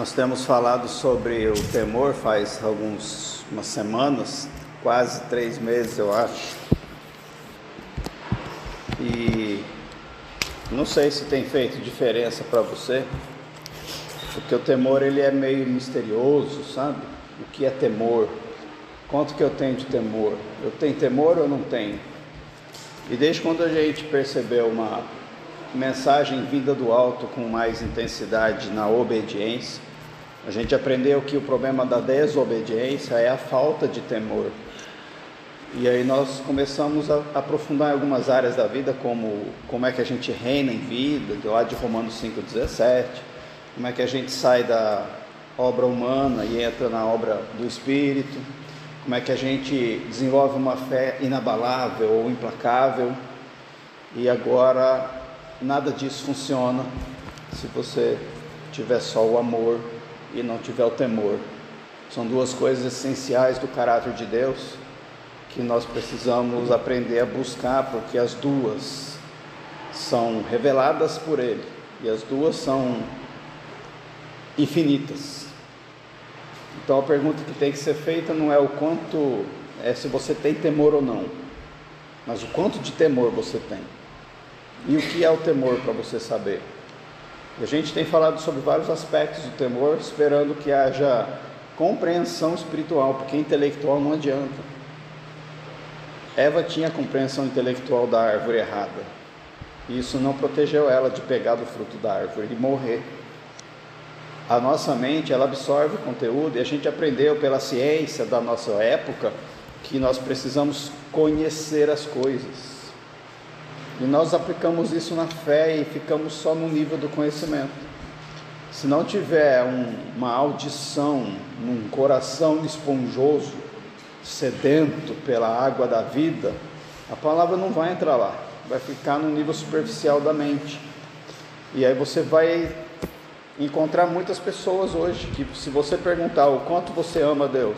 Nós temos falado sobre o temor faz umas semanas, quase 3 meses eu acho. E não sei se tem feito diferença para você, porque o temor ele é meio misterioso, sabe? O que é temor? Quanto que eu tenho de temor? Eu tenho temor ou não tenho? E desde quando a gente percebeu uma mensagem vinda do alto com mais intensidade na obediência, a gente aprendeu que o problema da desobediência é a falta de temor. E aí nós começamos a aprofundar em algumas áreas da vida, como é que a gente reina em vida, lá de Romanos 5,17, como é que a gente sai da obra humana e entra na obra do Espírito, como é que a gente desenvolve uma fé inabalável ou implacável. E agora nada disso funciona se você tiver só o amor e não tiver o temor. São duas coisas essenciais do caráter de Deus que nós precisamos aprender a buscar, porque as duas são reveladas por Ele e as duas são infinitas. Então a pergunta que tem que ser feita não é o quanto, se você tem temor ou não, mas o quanto de temor você tem. E o que é o temor para você saber? A gente tem falado sobre vários aspectos do temor, esperando que haja compreensão espiritual, porque intelectual não adianta. Eva tinha a compreensão intelectual da árvore errada, e isso não protegeu ela de pegar do fruto da árvore e morrer. A nossa mente, ela absorve o conteúdo, e a gente aprendeu pela ciência da nossa época que nós precisamos conhecer as coisas. E nós aplicamos isso na fé e ficamos só no nível do conhecimento. Se não tiver uma audição, num coração esponjoso, sedento pela água da vida, a palavra não vai entrar lá, vai ficar no nível superficial da mente. E aí você vai encontrar muitas pessoas hoje que, se você perguntar o quanto você ama Deus,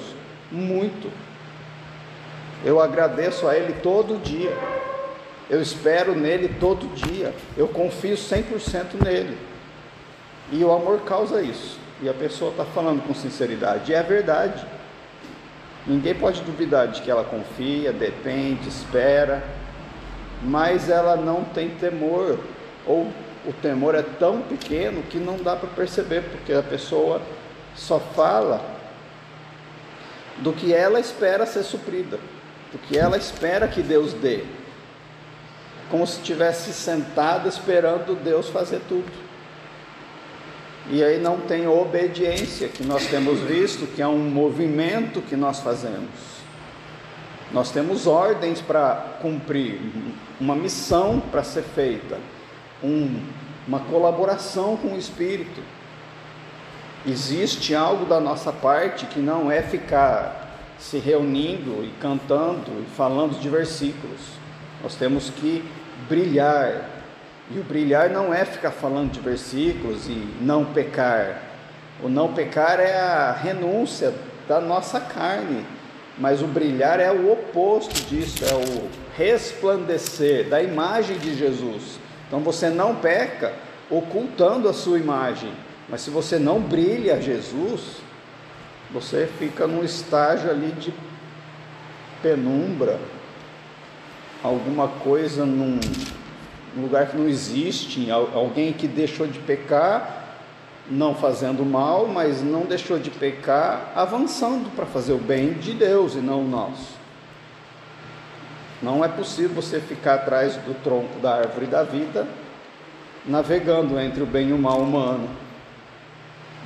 muito. Eu agradeço a Ele todo dia. Eu espero nele todo dia, eu confio 100% nele, e o amor causa isso, e a pessoa está falando com sinceridade, e é verdade. Ninguém pode duvidar de que ela confia, depende, espera, mas ela não tem temor, ou o temor é tão pequeno que não dá para perceber, porque a pessoa só fala do que ela espera ser suprida, do que ela espera que Deus dê, como se estivesse sentado esperando Deus fazer tudo. E aí não tem obediência, que nós temos visto que é um movimento que nós fazemos. Nós temos ordens para cumprir, uma missão para ser feita, uma colaboração com o Espírito. Existe algo da nossa parte que não é ficar se reunindo e cantando e falando de versículos. Nós temos que brilhar, e o brilhar não é ficar falando de versículos e não pecar. O não pecar é a renúncia da nossa carne, mas o brilhar é o oposto disso, é o resplandecer da imagem de Jesus. Então você não peca ocultando a sua imagem, mas se você não brilha Jesus, você fica num estágio ali de penumbra, alguma coisa num lugar que não existe, alguém que deixou de pecar, não fazendo mal, mas não deixou de pecar, avançando para fazer o bem de Deus e não o nosso. Não é possível você ficar atrás do tronco da árvore da vida, navegando entre o bem e o mal humano.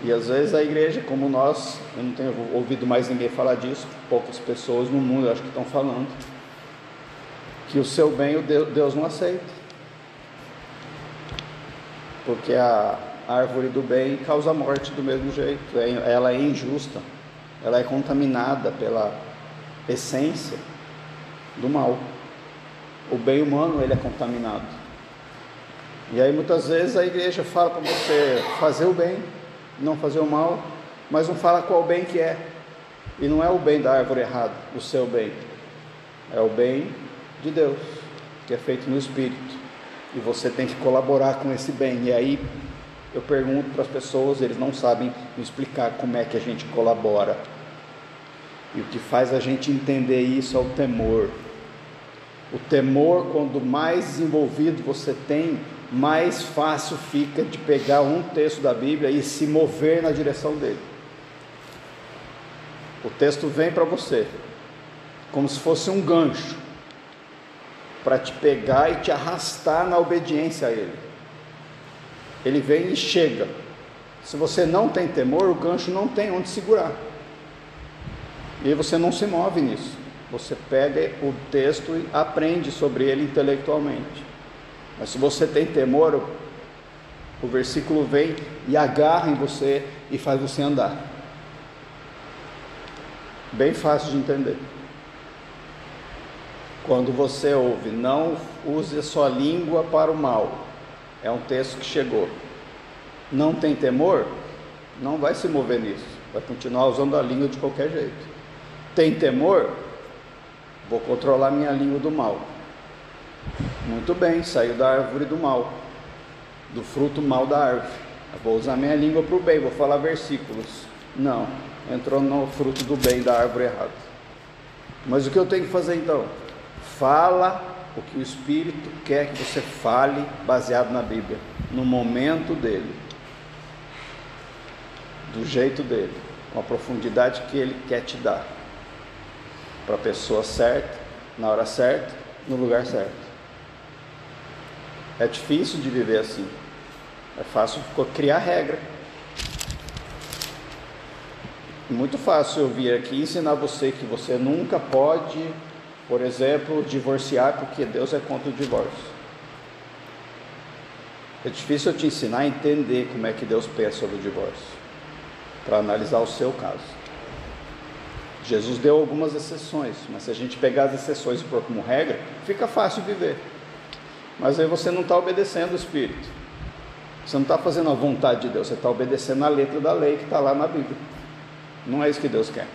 E às vezes a igreja, como nós, eu não tenho ouvido mais ninguém falar disso, poucas pessoas no mundo eu acho que estão falando, que o seu bem Deus não aceita, porque a árvore do bem causa morte do mesmo jeito, ela é injusta, ela é contaminada pela essência do mal. O bem humano, ele é contaminado. E aí muitas vezes a igreja fala para você fazer o bem, não fazer o mal, mas não fala qual bem que é, e não é o bem da árvore errada, o seu bem, é o bem de Deus, que é feito no Espírito, e você tem que colaborar com esse bem. E aí eu pergunto para as pessoas, eles não sabem me explicar como é que a gente colabora. E o que faz a gente entender isso é o temor. O temor, quando mais desenvolvido você tem, mais fácil fica de pegar um texto da Bíblia e se mover na direção dele. O texto vem para você, como se fosse um gancho, para te pegar e te arrastar na obediência a ele. Ele vem e chega. Se você não tem temor, o gancho não tem onde segurar. E você não se move nisso. Você pega o texto e aprende sobre ele intelectualmente. Mas se você tem temor, o versículo vem e agarra em você e faz você andar. Bem fácil de entender. Quando você ouve, não use a sua língua para o mal. É um texto que chegou. Não tem temor? Não vai se mover nisso. Vai continuar usando a língua de qualquer jeito. Tem temor? Vou controlar minha língua do mal. Muito bem, saiu da árvore do mal, do fruto mal da árvore. Eu vou usar minha língua para o bem, vou falar versículos. Não, entrou no fruto do bem da árvore errado. Mas o que eu tenho que fazer então? Fala o que o Espírito quer que você fale, baseado na Bíblia, no momento dele, do jeito dele, com a profundidade que ele quer te dar, para a pessoa certa, na hora certa, no lugar certo. É difícil de viver assim. É fácil criar regra. Muito fácil eu vir aqui ensinar você que você nunca pode, por exemplo, divorciar porque Deus é contra o divórcio. É difícil eu te ensinar a entender como é que Deus pensa sobre o divórcio, para analisar o seu caso. Jesus deu algumas exceções, mas se a gente pegar as exceções e pôr como regra, fica fácil viver. Mas aí você não está obedecendo o Espírito. Você não está fazendo a vontade de Deus, você está obedecendo a letra da lei que está lá na Bíblia. Não é isso que Deus quer.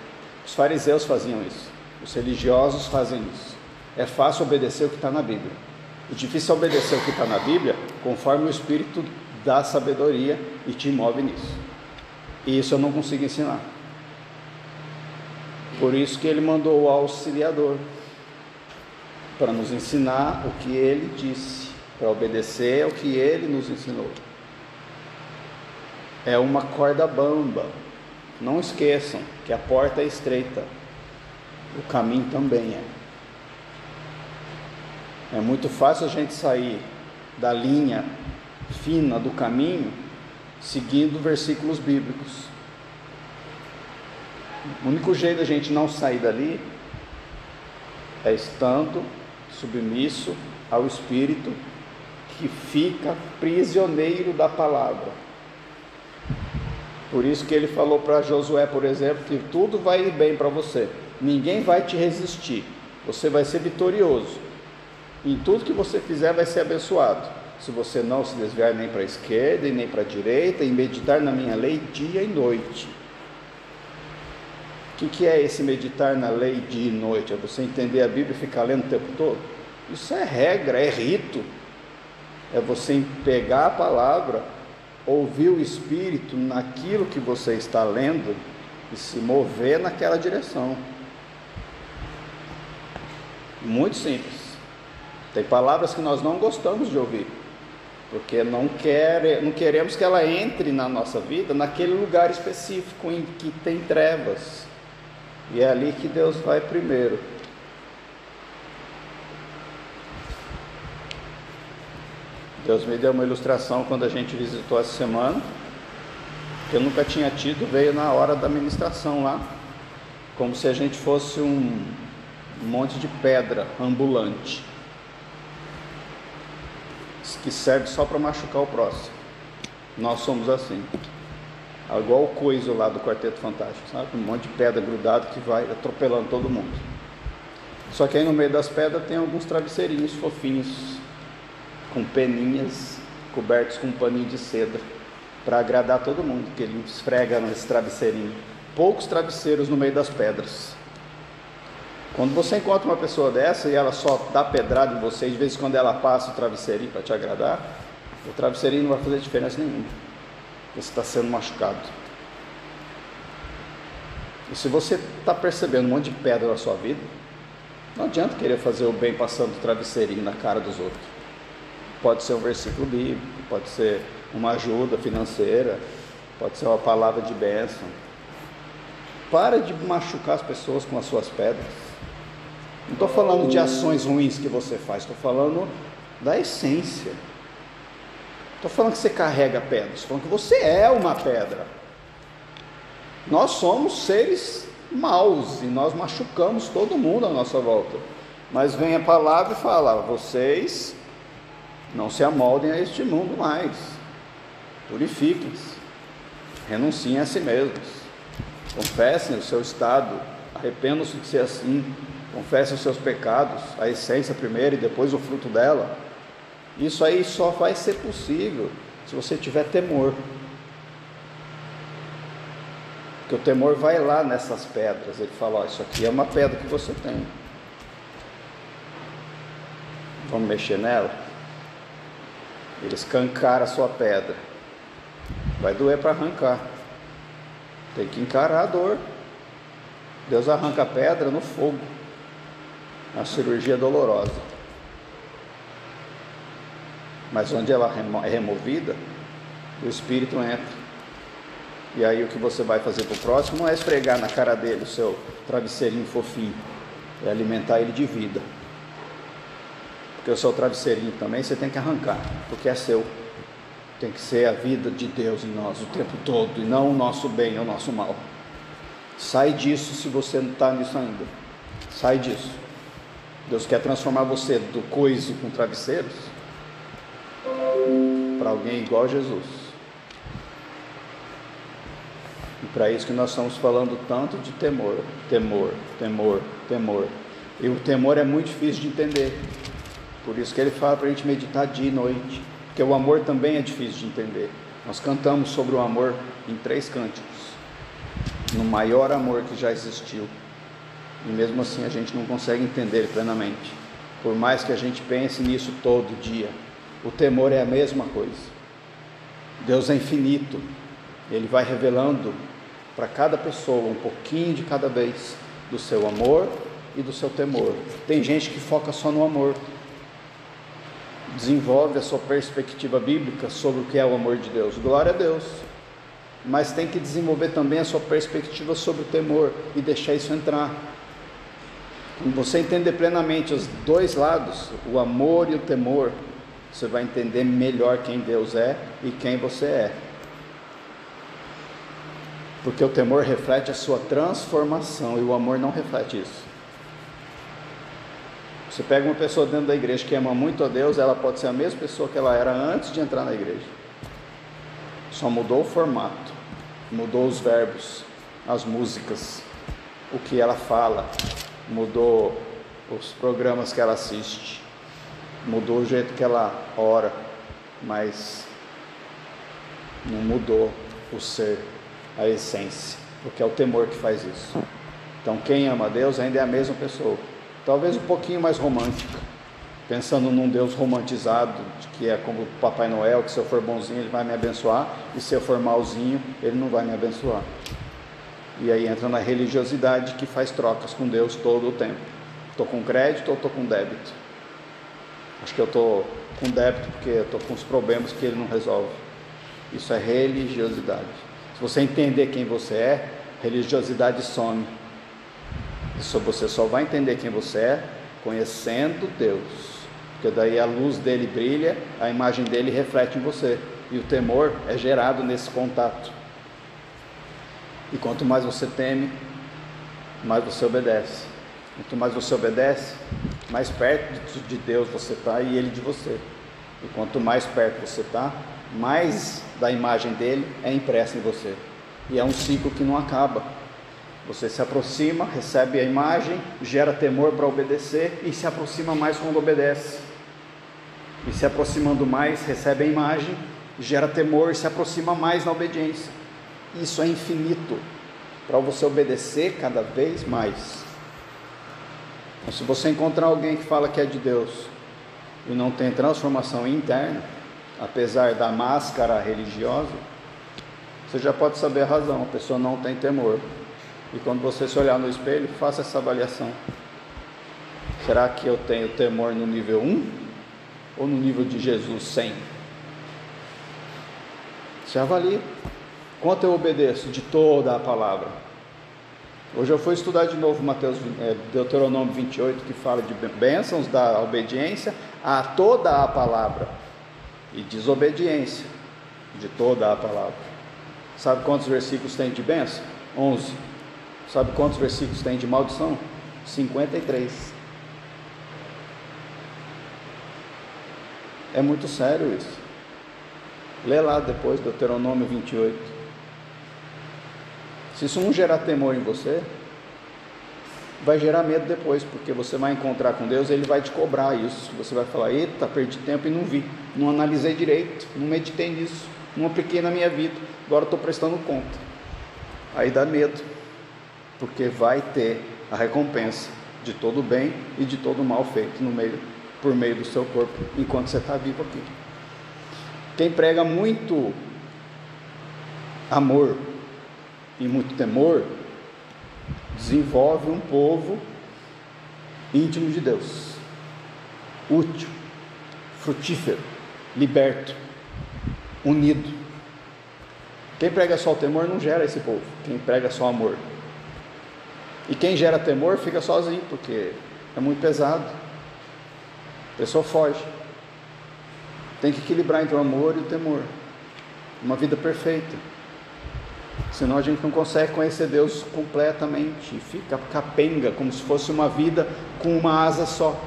Os fariseus faziam isso, os religiosos fazem isso. É fácil obedecer o que está na Bíblia. O difícil é obedecer o que está na Bíblia, conforme o Espírito dá sabedoria e te move nisso. E isso eu não consigo ensinar. Por isso que ele mandou o auxiliador, para nos ensinar o que ele disse, para obedecer ao que ele nos ensinou. É uma corda bamba. Não esqueçam que a porta é estreita, o caminho também é. É muito fácil a gente sair da linha fina do caminho seguindo versículos bíblicos. O único jeito da gente não sair dali é estando submisso ao Espírito, que fica prisioneiro da palavra. Por isso que ele falou para Josué, por exemplo, que tudo vai ir bem para você, ninguém vai te resistir, você vai ser vitorioso, em tudo que você fizer vai ser abençoado, se você não se desviar nem para a esquerda e nem para a direita, e meditar na minha lei dia e noite. O que é esse meditar na lei dia e noite? É você entender a Bíblia e ficar lendo o tempo todo? Isso é regra, é rito. É você pegar a palavra, ouvir o Espírito naquilo que você está lendo e se mover naquela direção. Muito simples. Tem palavras que nós não gostamos de ouvir, porque não queremos que ela entre na nossa vida, naquele lugar específico em que tem trevas. E é ali que Deus vai primeiro. Deus me deu uma ilustração quando a gente visitou essa semana, que eu nunca tinha tido, veio na hora da ministração lá, como se a gente fosse um monte de pedra ambulante, que serve só para machucar o próximo. Nós somos assim. Igual o coiso lá do Quarteto Fantástico, sabe? Um monte de pedra grudada que vai atropelando todo mundo. Só que aí no meio das pedras tem alguns travesseirinhos fofinhos, com peninhas, cobertos com um paninho de seda, para agradar todo mundo, que ele esfrega nesse travesseirinho. Poucos travesseiros no meio das pedras. Quando você encontra uma pessoa dessa e ela só dá pedrada em você, de vez em quando ela passa o travesseirinho para te agradar, o travesseirinho não vai fazer diferença nenhuma. você está sendo machucado. E se você está percebendo um monte de pedra na sua vida, não adianta querer fazer o bem passando travesseirinho na cara dos outros. Pode ser um versículo bíblico, pode ser uma ajuda financeira, pode ser uma palavra de bênção. Para de machucar as pessoas com as suas pedras. Não estou falando de ações ruins que você faz, estou falando da essência. Estou falando que você carrega pedras, estou falando que você é uma pedra. Nós somos seres maus e nós machucamos todo mundo à nossa volta. Mas vem a palavra e fala: vocês não se amoldem a este mundo mais. Purifiquem-se, renunciem a si mesmos. Confessem o seu estado, arrependam-se de ser assim, confessem os seus pecados, a essência primeiro e depois o fruto dela. Isso aí só vai ser possível se você tiver temor. Porque o temor vai lá nessas pedras, ele fala: ó, isso aqui é uma pedra que você tem. Vamos mexer nela? Ele escancara a sua pedra. Vai doer para arrancar. Tem que encarar a dor. Deus arranca a pedra no fogo. É uma cirurgia dolorosa. Mas onde ela é removida, o Espírito entra. E aí o que você vai fazer para o próximo não é esfregar na cara dele o seu travesseirinho fofinho. É alimentar ele de vida. Porque o seu travesseirinho também você tem que arrancar, porque é seu. Tem que ser a vida de Deus em nós o tempo todo, e não o nosso bem ou o nosso mal. Sai disso se você não está nisso ainda. Sai disso. Deus quer transformar você do coiso com travesseiros para alguém igual a Jesus. E para isso que nós estamos falando tanto de temor. E o temor é muito difícil de entender. Por isso que ele fala para a gente meditar dia e noite. Porque o amor também é difícil de entender. Nós cantamos sobre o amor em 3 cânticos. No maior amor que já existiu. E mesmo assim a gente não consegue entender ele plenamente. Por mais que a gente pense nisso todo dia. O temor é a mesma coisa. Deus é infinito. Ele vai revelando para cada pessoa um pouquinho de cada vez do seu amor e do seu temor. Tem gente que foca só no amor. Desenvolve a sua perspectiva bíblica sobre o que é o amor de Deus. Glória a Deus. Mas tem que desenvolver também a sua perspectiva sobre o temor e deixar isso entrar. Quando você entender plenamente os dois lados, o amor e o temor, você vai entender melhor quem Deus é e quem você é. Porque o temor reflete a sua transformação e o amor não reflete isso. Você pega uma pessoa dentro da igreja que ama muito a Deus, ela pode ser a mesma pessoa que ela era antes de entrar na igreja. Só mudou o formato, mudou os verbos, as músicas, o que ela fala, mudou os programas que ela assiste, mudou o jeito que ela ora, mas não mudou o ser, a essência, porque é o temor que faz isso. Então quem ama a Deus ainda é a mesma pessoa. Talvez um pouquinho mais romântica, pensando num Deus romantizado, que é como o Papai Noel, que se eu for bonzinho ele vai me abençoar, e se eu for malzinho ele não vai me abençoar. E aí entra na religiosidade que faz trocas com Deus todo o tempo. Estou com crédito ou estou com débito? Acho que eu estou com débito porque eu estou com os problemas que ele não resolve. Isso é religiosidade. Se você entender quem você é, religiosidade some. Você só vai entender quem você é conhecendo Deus, porque daí a luz dele brilha, a imagem dele reflete em você, e o temor é gerado nesse contato. E quanto mais você teme, mais você obedece. Quanto mais você obedece, mais perto de Deus você está e ele de você. E quanto mais perto você está, mais da imagem dele é impressa em você. E é um ciclo que não acaba. Você se aproxima, recebe a imagem, gera temor para obedecer e se aproxima mais quando obedece. E se aproximando mais, recebe a imagem, gera temor e se aproxima mais na obediência. Isso é infinito, para você obedecer cada vez mais. Então, se você encontrar alguém que fala que é de Deus e não tem transformação interna, apesar da máscara religiosa, você já pode saber a razão. A pessoa não tem temor. E quando você se olhar no espelho, faça essa avaliação. Será que eu tenho temor no nível 1 ou no nível de Jesus 100? Se avalie. Quanto eu obedeço de toda a palavra? Hoje eu fui estudar de novo Deuteronômio 28, que fala de bênçãos da obediência a toda a palavra e desobediência de toda a palavra. Sabe quantos versículos tem de bênção? 11. Sabe quantos versículos tem de maldição? 53. É muito sério isso. Lê lá depois, Deuteronômio 28. Se isso não gerar temor em você, vai gerar medo depois, porque você vai encontrar com Deus, Ele vai te cobrar isso. Você vai falar: eita, perdi tempo e não vi, não analisei direito, não meditei nisso, não apliquei na minha vida, agora estou prestando conta. Aí dá medo, porque vai ter a recompensa de todo o bem e de todo o mal feito por meio do seu corpo, enquanto você está vivo aqui. Quem prega muito amor e muito temor, desenvolve um povo íntimo de Deus, útil, frutífero, liberto, unido. Quem prega só o temor não gera esse povo. Quem prega só amor. E quem gera temor fica sozinho, porque é muito pesado. A pessoa foge. Tem que equilibrar entre o amor e o temor. Uma vida perfeita. Senão a gente não consegue conhecer Deus completamente. Fica capenga, como se fosse uma vida com uma asa só.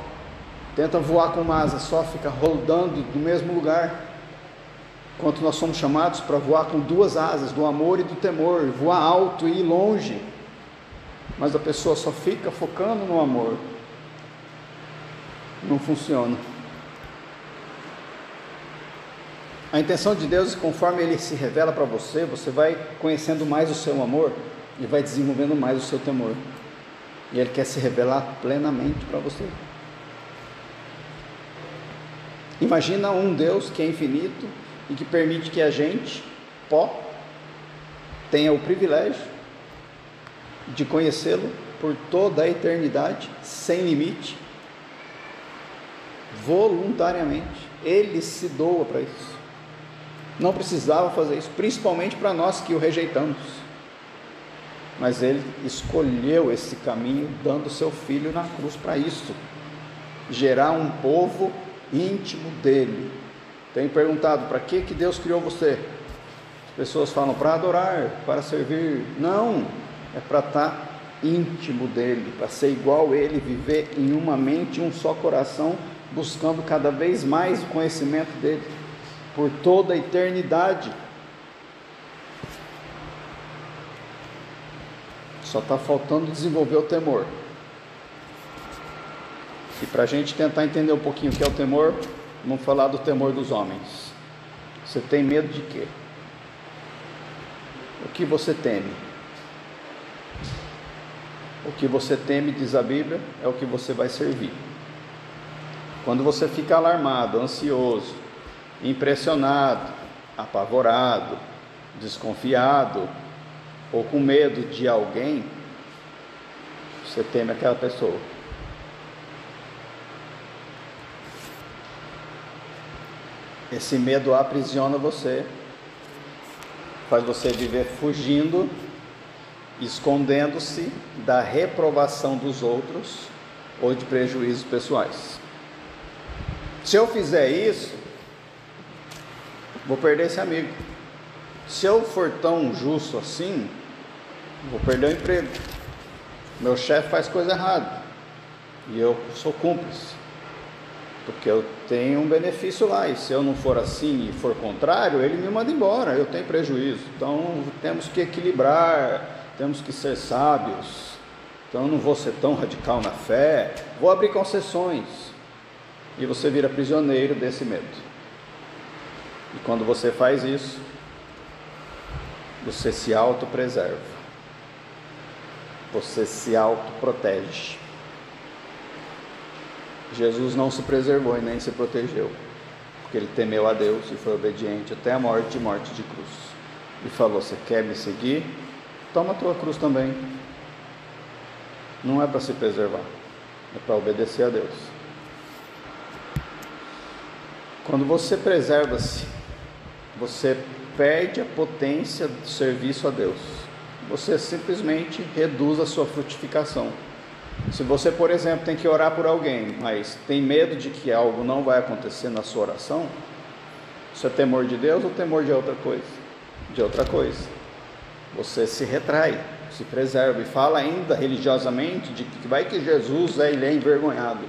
Tenta voar com uma asa só, fica rodando no mesmo lugar. Enquanto nós somos chamados para voar com duas asas, do amor e do temor, voar alto e ir longe. Mas a pessoa só fica focando no amor. Não funciona. A intenção de Deus, conforme Ele se revela para você, você vai conhecendo mais o seu amor e vai desenvolvendo mais o seu temor. E Ele quer se revelar plenamente para você. Imagina um Deus que é infinito e que permite que a gente, pó, tenha o privilégio de conhecê-lo por toda a eternidade, sem limite, voluntariamente. Ele se doa para isso. Não precisava fazer isso, principalmente para nós que o rejeitamos. Mas Ele escolheu esse caminho, dando seu Filho na cruz para isso. Gerar um povo íntimo dEle. Tenho perguntado: para que Deus criou você? As pessoas falam: para adorar, para servir. Não, é para estar íntimo dEle, para ser igual a Ele, viver em uma mente, um só coração, buscando cada vez mais o conhecimento dEle, por toda a eternidade. Só está faltando desenvolver o temor. E para a gente tentar entender um pouquinho o que é o temor, vamos falar do temor dos homens. Você tem medo de quê? O que você teme? O que você teme, diz a Bíblia, é o que você vai servir. Quando você fica alarmado, ansioso, impressionado, apavorado, desconfiado ou com medo de alguém, você teme aquela pessoa. Esse medo aprisiona você, faz você viver fugindo, escondendo-se da reprovação dos outros ou de prejuízos pessoais. Se eu fizer isso, vou perder esse amigo. Se eu for tão justo assim, vou perder o emprego. Meu chefe faz coisa errada e eu sou cúmplice, porque eu tenho um benefício lá, e se eu não for assim e for contrário, ele me manda embora, eu tenho prejuízo. Então temos que equilibrar, temos que ser sábios. Então eu não vou ser tão radical na fé, vou abrir concessões. E você vira prisioneiro desse medo. E quando você faz isso, você se autopreserva, você se autoprotege. Jesus não se preservou e nem se protegeu, porque Ele temeu a Deus e foi obediente até a morte e morte de cruz. e falou: você quer me seguir? Toma a tua cruz também. Não é para se preservar, é para obedecer a Deus. Quando você preserva-se, você perde a potência do serviço a Deus. Você simplesmente reduz a sua frutificação. Se você, por exemplo, tem que orar por alguém, mas tem medo de que algo não vai acontecer na sua oração, isso é temor de Deus ou temor de outra coisa? De outra coisa. Você se retrai, se preserva e fala ainda religiosamente de que vai que Jesus ele é envergonhado,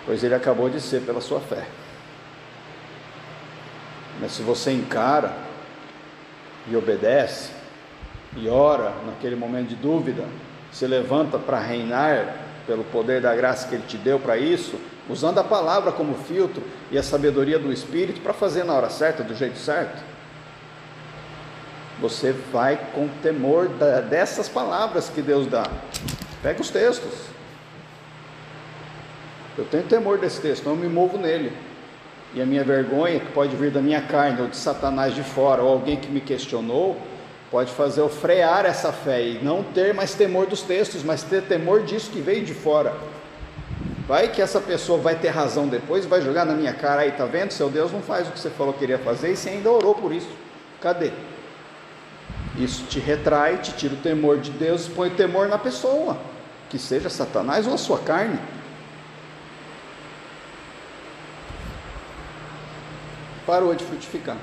pois ele acabou de ser pela sua fé. Mas se você encara e obedece e ora naquele momento de dúvida, se levanta para reinar pelo poder da graça que ele te deu para isso, usando a palavra como filtro e a sabedoria do Espírito para fazer na hora certa, do jeito certo, você vai com temor dessas palavras que Deus dá. Pega os textos. Eu tenho temor desse texto, então eu me movo nele. E a minha vergonha, que pode vir da minha carne ou de Satanás de fora, ou alguém que me questionou, pode fazer eu frear essa fé e não ter mais temor dos textos, mas ter temor disso que veio de fora. Vai que essa pessoa vai ter razão depois, vai jogar na minha cara aí, tá vendo? Seu Deus não faz o que você falou que queria fazer e você ainda orou por isso. Cadê? Isso te retrai, te tira o temor de Deus e põe o temor na pessoa, que seja Satanás ou a sua carne. Parou de frutificar,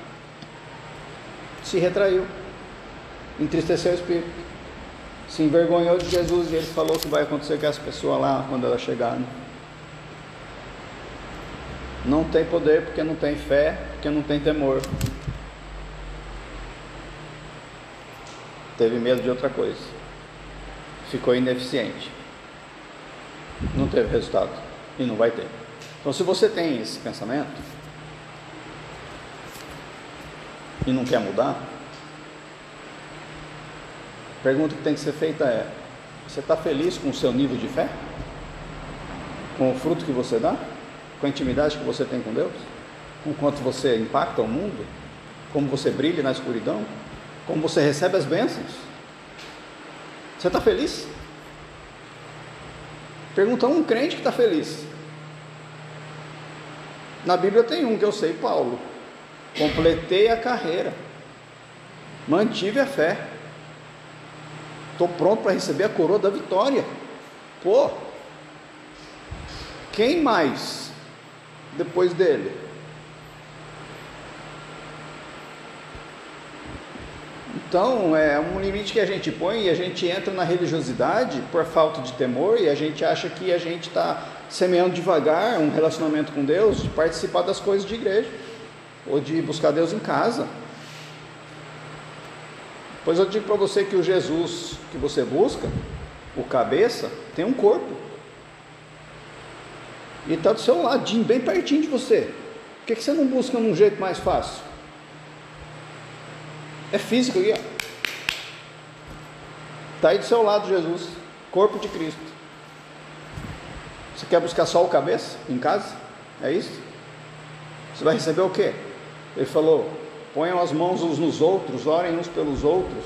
se retraiu, entristeceu o espírito, se envergonhou de Jesus, e ele falou que vai acontecer com essa pessoa lá quando ela chegar, né? Não tem poder porque não tem fé, porque não tem temor, teve medo de outra coisa, ficou ineficiente, não teve resultado e não vai ter. Então, se você tem esse pensamento e não quer mudar, a pergunta que tem que ser feita é: você está feliz com o seu nível de fé? Com o fruto que você dá? Com a intimidade que você tem com Deus? Com quanto você impacta o mundo? Como você brilha na escuridão? Como você recebe as bênçãos? Você está feliz? Pergunta um crente que está feliz. Na Bíblia tem um que eu sei, Paulo: completei a carreira, mantive a fé, estou pronto para receber a coroa da vitória. Pô, quem mais depois dele? Então é um limite que a gente põe, e a gente entra na religiosidade por falta de temor, e a gente acha que a gente está semeando devagar um relacionamento com Deus, de participar das coisas de igreja, ou de buscar Deus em casa. Pois eu digo para você que o Jesus que você busca, o cabeça, tem um corpo, e está do seu ladinho, bem pertinho de você. Por que você não busca num jeito mais fácil? É físico aqui, ó. Está aí do seu lado Jesus, corpo de Cristo. Você quer buscar só o cabeça em casa? É isso? Você vai receber o quê? Ele falou: ponham as mãos uns nos outros, orem uns pelos outros.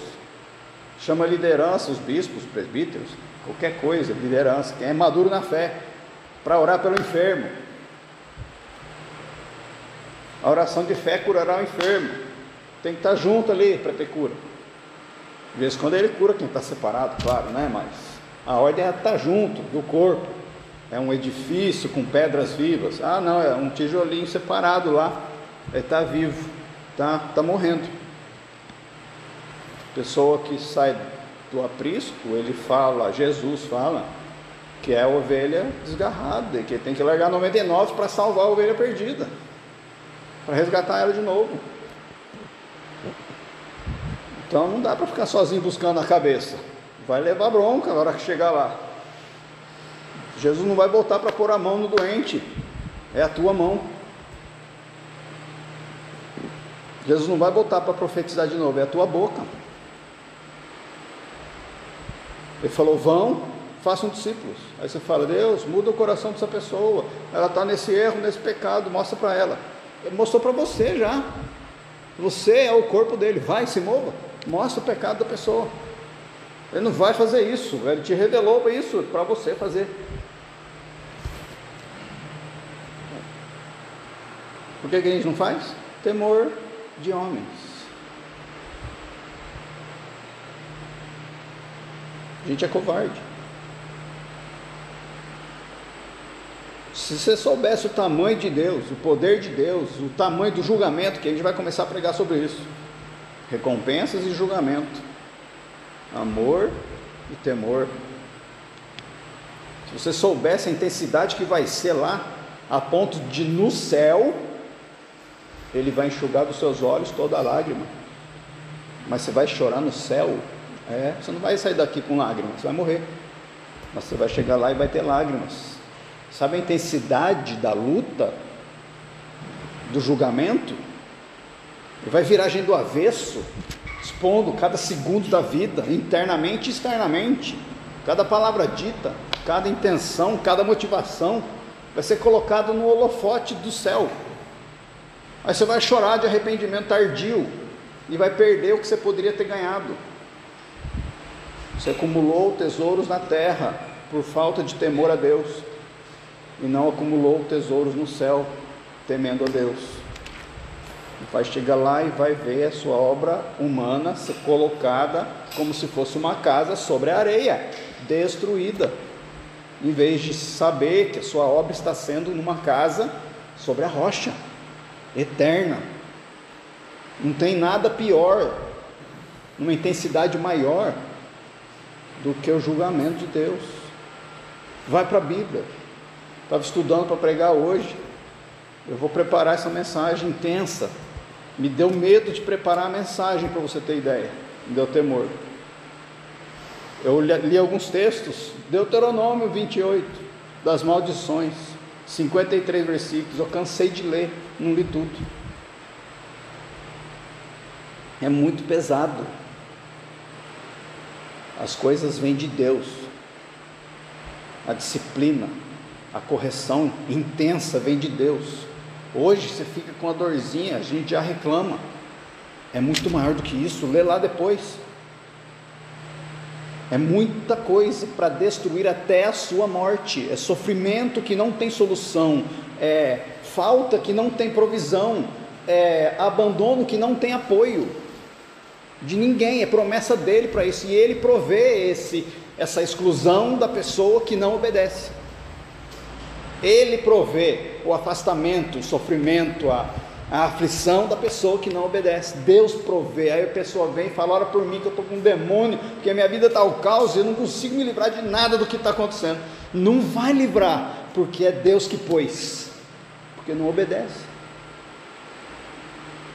Chama a liderança, os bispos, os presbíteros, qualquer coisa, liderança, quem é maduro na fé, para orar pelo enfermo. A oração de fé curará o enfermo. Tem que estar junto ali para ter cura. De vez em quando ele cura quem está separado, claro, né? Mas a ordem é estar junto do corpo. É um edifício com pedras vivas. Ah, não, é um tijolinho separado lá. Ele está vivo, está morrendo. Pessoa que sai do aprisco, ele fala, Jesus fala, que é a ovelha desgarrada, e que tem que largar 99 para salvar a ovelha perdida, para resgatar ela de novo. Então não dá para ficar sozinho buscando a cabeça, vai levar bronca na hora que chegar lá. Jesus não vai voltar para pôr a mão no doente, é a tua mão. Jesus não vai voltar para profetizar de novo, é a tua boca. Ele falou: vão, façam discípulos. Aí você fala: Deus, muda o coração dessa pessoa, ela está nesse erro, nesse pecado, mostra para ela. Ele mostrou para você já. Você é o corpo dele, vai, se mova, mostra o pecado da pessoa. Ele não vai fazer isso, ele te revelou isso para você fazer. Por que a gente não faz? Temor de homens. A gente é covarde. Se você soubesse o tamanho de Deus, o poder de Deus, o tamanho do julgamento, que a gente vai começar a pregar sobre isso. Recompensas e julgamento. Amor e temor. Se você soubesse a intensidade que vai ser lá, a ponto de no céu, Ele vai enxugar dos seus olhos toda a lágrima. Mas você vai chorar no céu? Você não vai sair daqui com lágrimas, você vai morrer. Mas você vai chegar lá e vai ter lágrimas. Sabe a intensidade da luta, do julgamento? Ele vai virar a gente do avesso, expondo cada segundo da vida, internamente e externamente. Cada palavra dita, cada intenção, cada motivação, vai ser colocado no holofote do céu. Aí você vai chorar de arrependimento tardio, e vai perder o que você poderia ter ganhado. Você acumulou tesouros na terra, por falta de temor a Deus, e não acumulou tesouros no céu, temendo a Deus. E vai chegar lá e vai ver a sua obra humana ser colocada como se fosse uma casa sobre a areia, destruída, em vez de saber que a sua obra está sendo numa casa sobre a rocha, eterna. Não tem nada pior, uma intensidade maior do que o julgamento de Deus. Vai para a Bíblia. Estava estudando para pregar hoje. Eu vou preparar essa mensagem intensa. Me deu medo de preparar a mensagem, para você ter ideia. Me deu temor. Eu li alguns textos. Deuteronômio 28, das maldições, 53 versículos. Eu cansei de ler, não li tudo. É muito pesado. As coisas vêm de Deus. A disciplina, a correção intensa vem de Deus. Hoje você fica com a dorzinha, a gente já reclama. É muito maior do que isso, lê lá depois. É muita coisa para destruir até a sua morte. É sofrimento que não tem solução, é falta que não tem provisão, é abandono que não tem apoio de ninguém. É promessa dele para isso, e ele provê essa exclusão da pessoa que não obedece. Ele provê o afastamento, o sofrimento, a aflição da pessoa que não obedece. Deus provê. Aí a pessoa vem e fala: ora por mim que eu estou com um demônio, porque a minha vida está ao caos e eu não consigo me livrar de nada do que está acontecendo. Não vai livrar, porque é Deus que pôs, porque não obedece.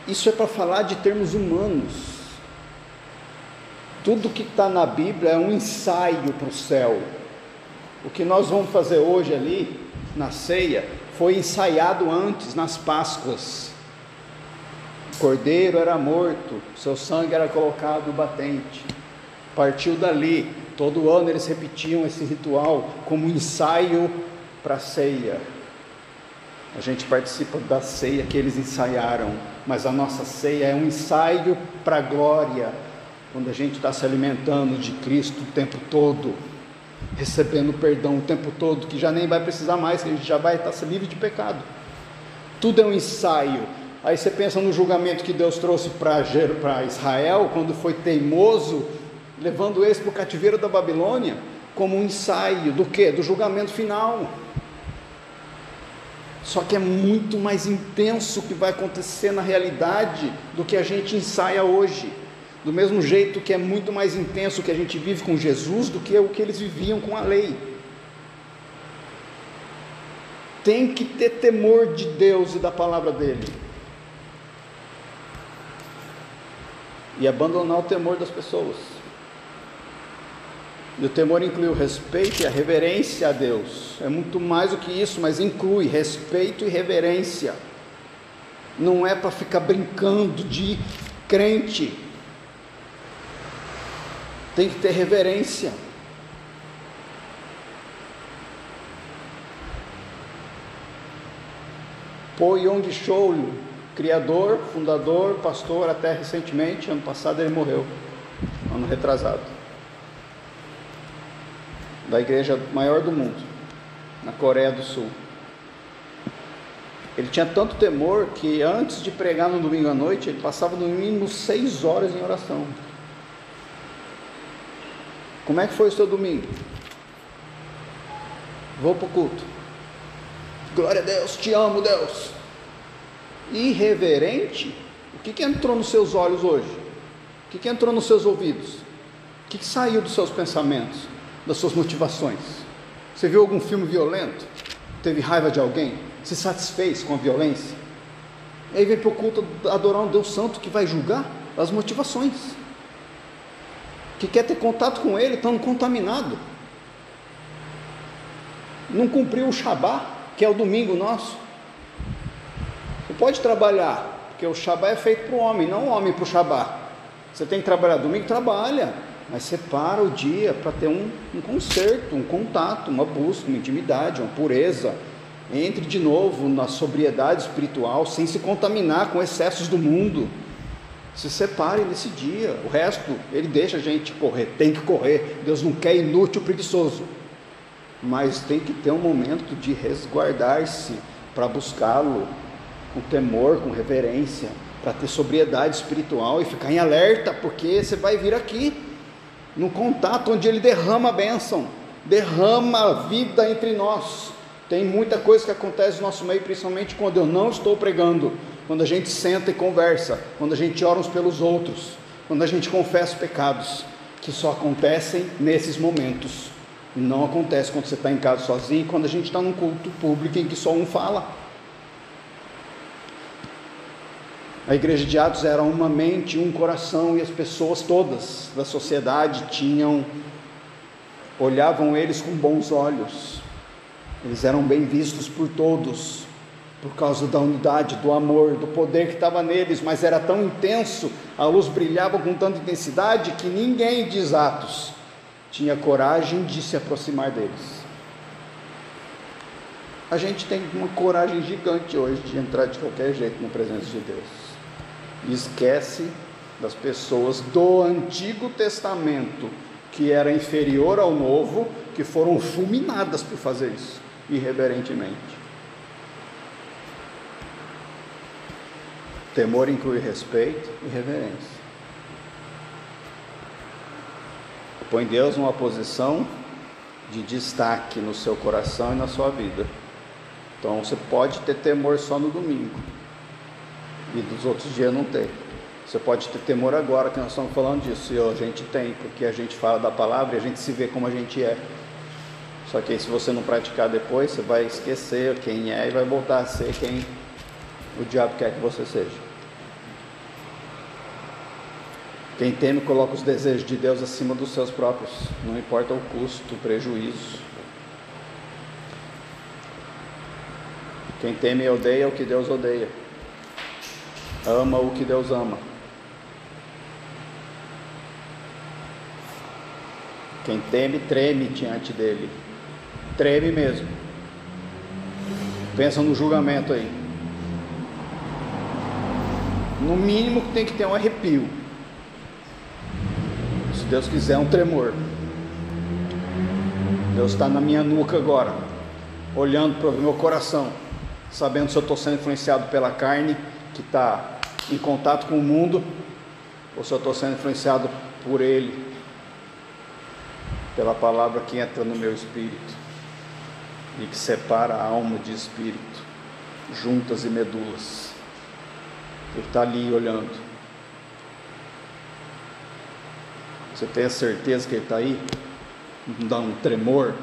Isso é para falar de termos humanos. Tudo que está na Bíblia é um ensaio para o céu. O que nós vamos fazer hoje ali, na ceia, foi ensaiado antes, nas Páscoas. O cordeiro era morto, seu sangue era colocado no batente. Partiu dali, todo ano eles repetiam esse ritual como ensaio para a ceia. A gente participa da ceia que eles ensaiaram, mas a nossa ceia é um ensaio para a glória, quando a gente está se alimentando de Cristo o tempo todo, recebendo perdão o tempo todo, que já nem vai precisar mais, que a gente já vai estar livre de pecado. Tudo é um ensaio. Aí você pensa no julgamento que Deus trouxe para Israel, quando foi teimoso, levando eles para o cativeiro da Babilônia, como um ensaio do quê? Do julgamento final. Só que é muito mais intenso o que vai acontecer na realidade do que a gente ensaia hoje. Do mesmo jeito que é muito mais intenso o que a gente vive com Jesus do que o que eles viviam com a lei. Tem que ter temor de Deus e da palavra dele, e abandonar o temor das pessoas. E o temor inclui o respeito e a reverência a Deus. É muito mais do que isso, mas inclui respeito e reverência. Não é para ficar brincando de crente. Tem que ter reverência. Po Yong Chol, criador, fundador, pastor, até recentemente, ano passado ele morreu, ano retrasado, da igreja maior do mundo, na Coreia do Sul. Ele tinha tanto temor que antes de pregar no domingo à noite, ele passava no mínimo 6 horas em oração. Como é que foi o seu domingo? Vou para o culto. Glória a Deus, te amo, Deus. Irreverente? O que entrou nos seus olhos hoje? O que entrou nos seus ouvidos? O que saiu dos seus pensamentos, das suas motivações? Você viu algum filme violento? Teve raiva de alguém? Se satisfez com a violência? E aí vem para o culto adorar um Deus Santo que vai julgar as motivações, que quer ter contato com Ele, estando contaminado, não cumpriu o Shabá, que é o domingo nosso. Você pode trabalhar, porque o Shabá é feito para o homem, não o homem para o Shabá. Você tem que trabalhar domingo, trabalha, mas separa o dia para ter um concerto, um contato, uma busca, uma intimidade, uma pureza. Entre de novo na sobriedade espiritual, sem se contaminar com excessos do mundo. Se separe nesse dia. O resto, ele deixa a gente correr, tem que correr. Deus não quer inútil, preguiçoso, mas tem que ter um momento de resguardar-se para buscá-lo com temor, com reverência, para ter sobriedade espiritual e ficar em alerta, porque você vai vir aqui no contato onde ele derrama a bênção, derrama a vida entre nós. Tem muita coisa que acontece no nosso meio, principalmente quando eu não estou pregando, quando a gente senta e conversa, quando a gente ora uns pelos outros, quando a gente confessa pecados, que só acontecem nesses momentos. Não acontece quando você está em casa sozinho, quando a gente está num culto público em que só um fala. A igreja de Atos era uma mente, um coração, e as pessoas todas da sociedade olhavam eles com bons olhos. Eles eram bem vistos por todos, por causa da unidade, do amor, do poder que estava neles, mas era tão intenso, a luz brilhava com tanta intensidade, que ninguém, diz Atos, tinha coragem de se aproximar deles. A gente tem uma coragem gigante hoje de entrar de qualquer jeito na presença de Deus, e esquece das pessoas do Antigo Testamento, que era inferior ao Novo, que foram fulminadas por fazer isso, irreverentemente. Temor inclui respeito e reverência. Põe Deus numa posição de destaque no seu coração e na sua vida. Então você pode ter temor só no domingo e dos outros dias não ter. Você pode ter temor agora que nós estamos falando disso, e a gente tem, porque a gente fala da palavra e a gente se vê como a gente é. Só que aí, se você não praticar depois, você vai esquecer quem é e vai voltar a ser quem o diabo quer que você seja. Quem teme coloca os desejos de Deus acima dos seus próprios, não importa o custo, o prejuízo. Quem teme odeia o que Deus odeia, ama o que Deus ama. Quem teme, treme diante dele, treme mesmo. Pensa no julgamento aí, no mínimo tem que ter um arrepio, se Deus quiser um tremor. Deus está na minha nuca agora, olhando para o meu coração, sabendo se eu estou sendo influenciado pela carne, que está em contato com o mundo, ou se eu estou sendo influenciado por Ele, pela palavra que entra no meu espírito e que separa a alma de espírito, juntas e medulas. Ele está ali olhando. Você tem a certeza que Ele está aí? Não dá um tremor?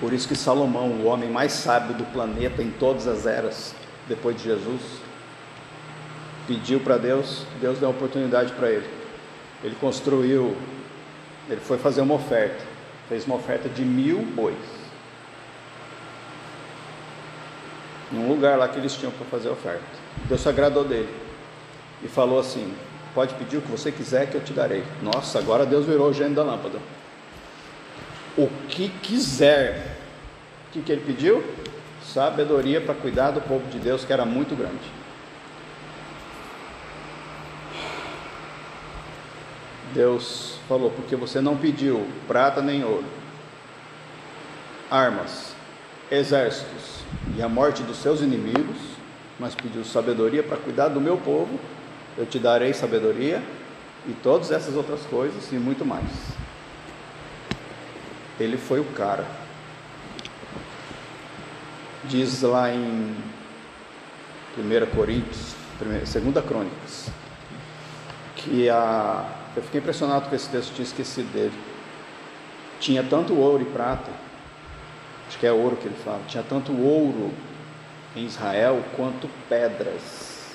Por isso que Salomão, o homem mais sábio do planeta em todas as eras, depois de Jesus, pediu para Deus, Deus deu uma oportunidade para ele. Ele foi fazer uma oferta, fez uma oferta de 1000 bois, num lugar lá que eles tinham para fazer a oferta. Deus se agradou dele e falou assim: pode pedir o que você quiser que eu te darei. Nossa, agora Deus virou o gênio da lâmpada. o que quiser. O que ele pediu? Sabedoria para cuidar do povo de Deus, que era muito grande. Deus falou: porque você não pediu prata nem ouro, armas, exércitos e a morte dos seus inimigos, mas pediu sabedoria para cuidar do meu povo, eu te darei sabedoria e todas essas outras coisas e muito mais. Ele foi o cara. Diz lá em 1 Coríntios, 2 Crônicas, que eu fiquei impressionado com esse texto, tinha esquecido dele. Tinha tanto ouro e prata, acho que é ouro que ele fala, tinha tanto ouro em Israel quanto pedras.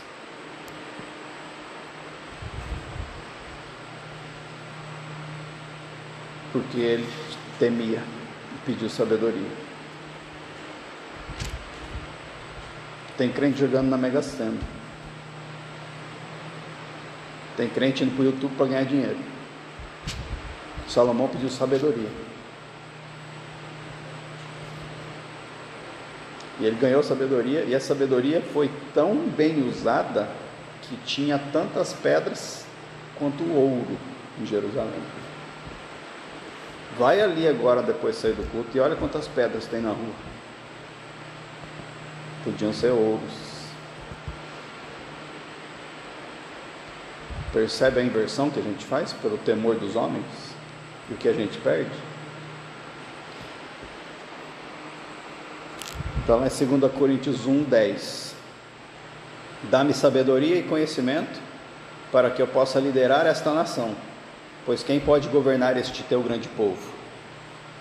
Porque ele temia e pediu sabedoria. Tem crente jogando na Mega Sena. Tem crente indo para o YouTube para ganhar dinheiro. Salomão pediu sabedoria. E ele ganhou sabedoria, e a sabedoria foi tão bem usada que tinha tantas pedras quanto o ouro em Jerusalém. Vai ali agora, depois de sair do culto, e olha quantas pedras tem na rua. Podiam ser ouros. Percebe a inversão que a gente faz pelo temor dos homens e o que a gente perde? Então é 2 Coríntios 1:10. Dá-me sabedoria e conhecimento para que eu possa liderar esta nação, pois quem pode governar este teu grande povo?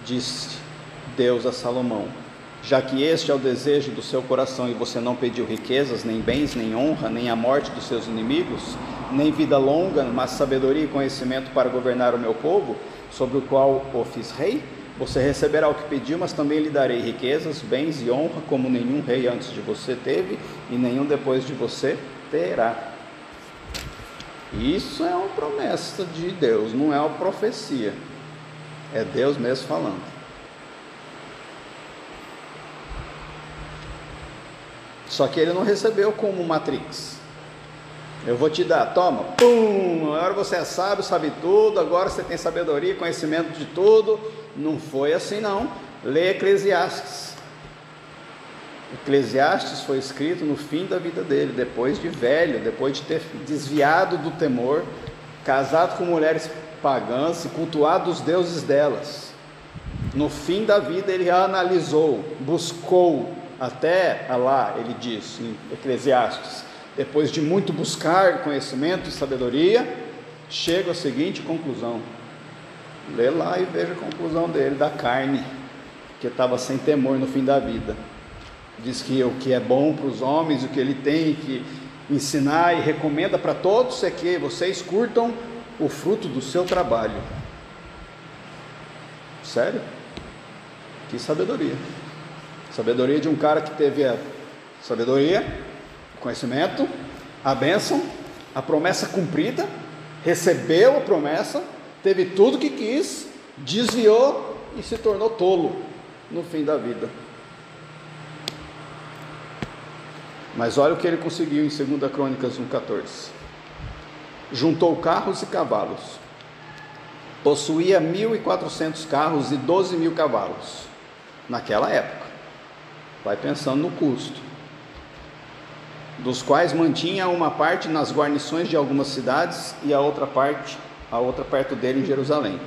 Disse Deus a Salomão: já que este é o desejo do seu coração e você não pediu riquezas, nem bens, nem honra, nem a morte dos seus inimigos, nem vida longa, mas sabedoria e conhecimento para governar o meu povo, sobre o qual o fiz rei, você receberá o que pediu, mas também lhe darei riquezas, bens e honra, como nenhum rei antes de você teve, e nenhum depois de você terá. Isso é uma promessa de Deus, não é uma profecia, é Deus mesmo falando. Só que ele não recebeu como Matrix. Eu vou te dar, toma, pum, agora você é sábio, sabe tudo, agora você tem sabedoria, conhecimento de tudo. Não foi assim não. Lê Eclesiastes. Eclesiastes foi escrito no fim da vida dele, depois de velho, depois de ter desviado do temor, casado com mulheres pagãs e cultuado os deuses delas. No fim da vida ele analisou, buscou, até lá ele diz em Eclesiastes, depois de muito buscar conhecimento e sabedoria, chega à seguinte conclusão. Lê lá e veja a conclusão dele, da carne, que estava sem temor no fim da vida. Diz que o que é bom para os homens, o que ele tem que ensinar e recomenda para todos é que vocês curtam o fruto do seu trabalho. Sério? Que sabedoria. Sabedoria de um cara que teve a sabedoria, conhecimento, a bênção, a promessa cumprida, recebeu a promessa, teve tudo que quis, desviou e se tornou tolo no fim da vida. Mas olha o que ele conseguiu em 2 Crônicas 1:14. Juntou carros e cavalos, possuía 1.400 carros e 12.000 cavalos, naquela época. Vai pensando no custo, dos quais mantinha uma parte nas guarnições de algumas cidades e a outra perto dele em Jerusalém.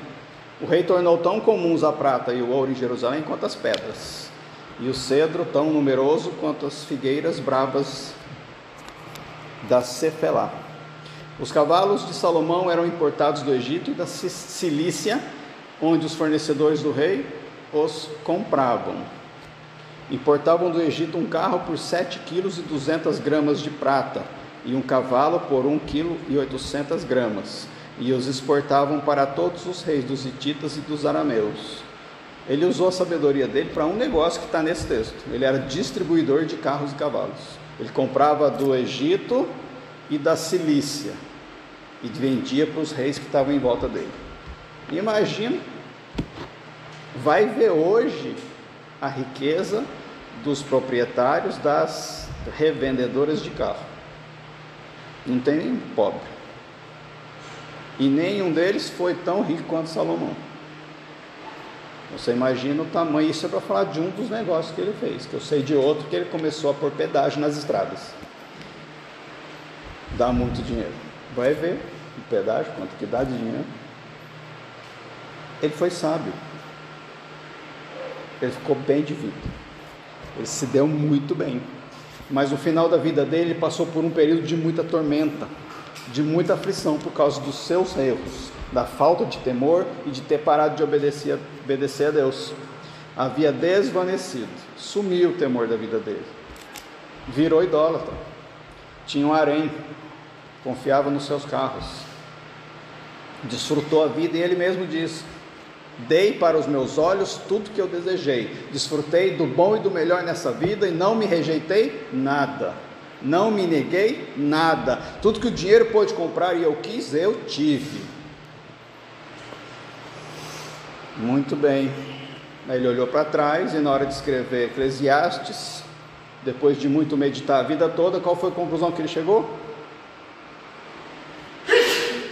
O rei tornou tão comuns a prata e o ouro em Jerusalém quanto as pedras, e o cedro tão numeroso quanto as figueiras bravas da Cefelá. Os cavalos de Salomão eram importados do Egito e da Cilícia, onde os fornecedores do rei os compravam. Importavam do Egito um carro por 7,2 kg de prata e um cavalo por 1,8 kg, e os exportavam para todos os reis dos hititas e dos arameus. Ele usou a sabedoria dele para um negócio que está nesse texto. Ele era distribuidor de carros e cavalos. Ele comprava do Egito e da Cilícia e vendia para os reis que estavam em volta dele. Imagina Vai ver hoje a riqueza dos proprietários das revendedoras de carro. Não tem nenhum pobre. E nenhum deles foi tão rico quanto Salomão. Você imagina o tamanho. Isso é para falar de um dos negócios que ele fez, que eu sei de outro que ele começou a pôr pedágio nas estradas. Dá muito dinheiro. Vai ver o pedágio, quanto que dá de dinheiro. Ele foi sábio. Ele ficou bem de vida. Ele se deu muito bem. Mas no final da vida dele, ele passou por um período de muita tormenta, de muita aflição por causa dos seus erros, da falta de temor e de ter parado de obedecer a Deus. Havia desvanecido, sumiu o temor da vida dele, virou idólatra, tinha um harém, confiava nos seus carros, desfrutou a vida, e ele mesmo diz: dei para os meus olhos tudo que eu desejei, desfrutei do bom e do melhor nessa vida, e não me rejeitei nada, não me neguei nada, tudo que o dinheiro pôde comprar e eu quis, eu tive. Muito bem. Aí ele olhou para trás, e na hora de escrever Eclesiastes, depois de muito meditar a vida toda, qual foi a conclusão que ele chegou?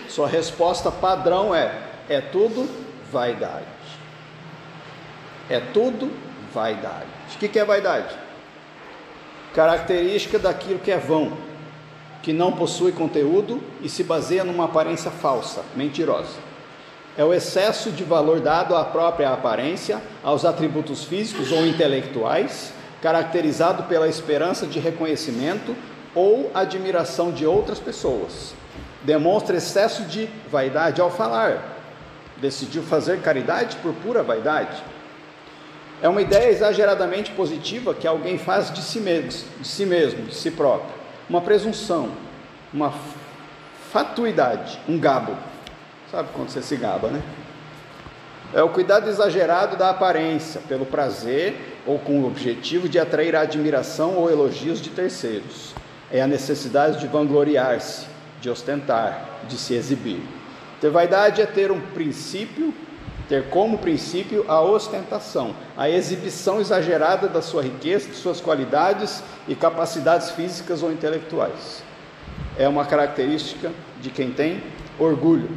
Sua resposta padrão é tudo vaidade. É tudo vaidade. O que é vaidade? Característica daquilo que é vão, que não possui conteúdo e se baseia numa aparência falsa, mentirosa. É o excesso de valor dado à própria aparência, aos atributos físicos ou intelectuais, caracterizado pela esperança de reconhecimento ou admiração de outras pessoas. Demonstra excesso de vaidade ao falar. Decidiu fazer caridade por pura vaidade. É uma ideia exageradamente positiva que alguém faz de si mesmo, de si próprio. Uma presunção, uma fatuidade, um gabo. Sabe quando você se gaba, né? É o cuidado exagerado da aparência, pelo prazer ou com o objetivo de atrair a admiração ou elogios de terceiros. É a necessidade de vangloriar-se, de ostentar, de se exibir. Ter vaidade é ter como princípio a ostentação, a exibição exagerada da sua riqueza, de suas qualidades e capacidades físicas ou intelectuais. É uma característica de quem tem orgulho,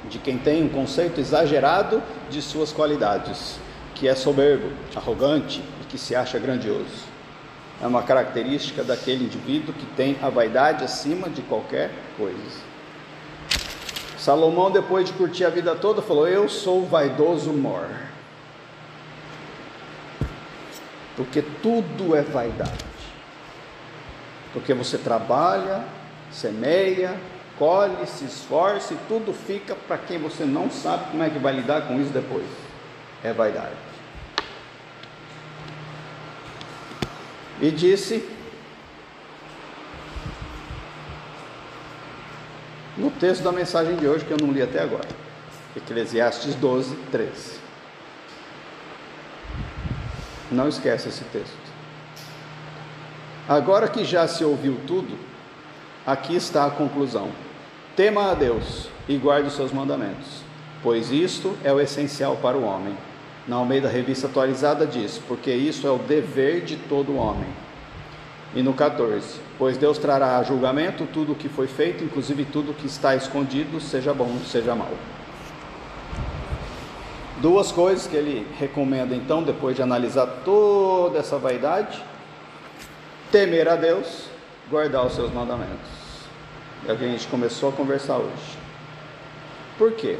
de quem tem um conceito exagerado de suas qualidades, que é soberbo, arrogante e que se acha grandioso. É uma característica daquele indivíduo que tem a vaidade acima de qualquer coisa. Salomão, depois de curtir a vida toda, falou: eu sou vaidoso mor. Porque tudo é vaidade. Porque você trabalha, semeia, colhe, se esforça e tudo fica para quem você não sabe como é que vai lidar com isso depois. É vaidade. E disse, no texto da mensagem de hoje, que eu não li até agora, Eclesiastes 12, 13. Não esquece esse texto. Agora que já se ouviu tudo, aqui está a conclusão: tema a Deus e guarde os seus mandamentos, pois isto é o essencial para o homem. Na Almeida Revista Atualizada diz: porque isso é o dever de todo homem. E no 14: pois Deus trará a julgamento tudo o que foi feito, inclusive tudo o que está escondido, seja bom, seja mal. Duas coisas que ele recomenda então, depois de analisar toda essa vaidade: temer a Deus, guardar os seus mandamentos. É o que a gente começou a conversar hoje. Por quê?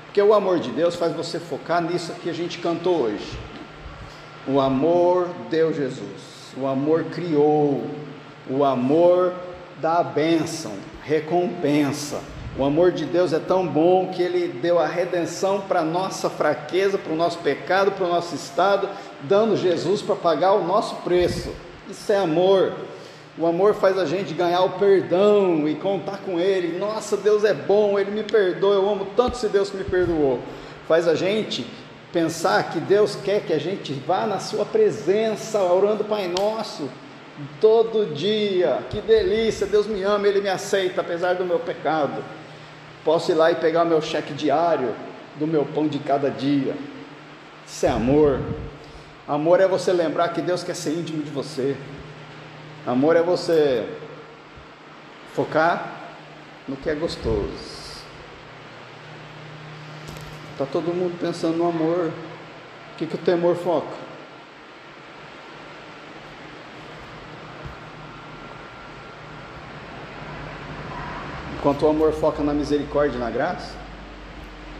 Porque o amor de Deus faz você focar nisso que a gente cantou hoje. O amor deu Jesus, o amor criou, o amor dá a bênção, recompensa. O amor de Deus é tão bom que Ele deu a redenção para a nossa fraqueza, para o nosso pecado, para o nosso estado, dando Jesus para pagar o nosso preço. Isso é amor. O amor faz a gente ganhar o perdão e contar com Ele. Nossa, Deus é bom, Ele me perdoa, eu amo tanto esse Deus que me perdoou. Faz a gente pensar que Deus quer que a gente vá na sua presença, orando Pai Nosso, todo dia. Que delícia, Deus me ama, Ele me aceita, apesar do meu pecado. Posso ir lá e pegar o meu cheque diário, do meu pão de cada dia. Isso é amor. Amor é você lembrar que Deus quer ser íntimo de você. Amor é você focar no que é gostoso. Está todo mundo pensando no amor. O que o temor foca? Enquanto o amor foca na misericórdia e na graça,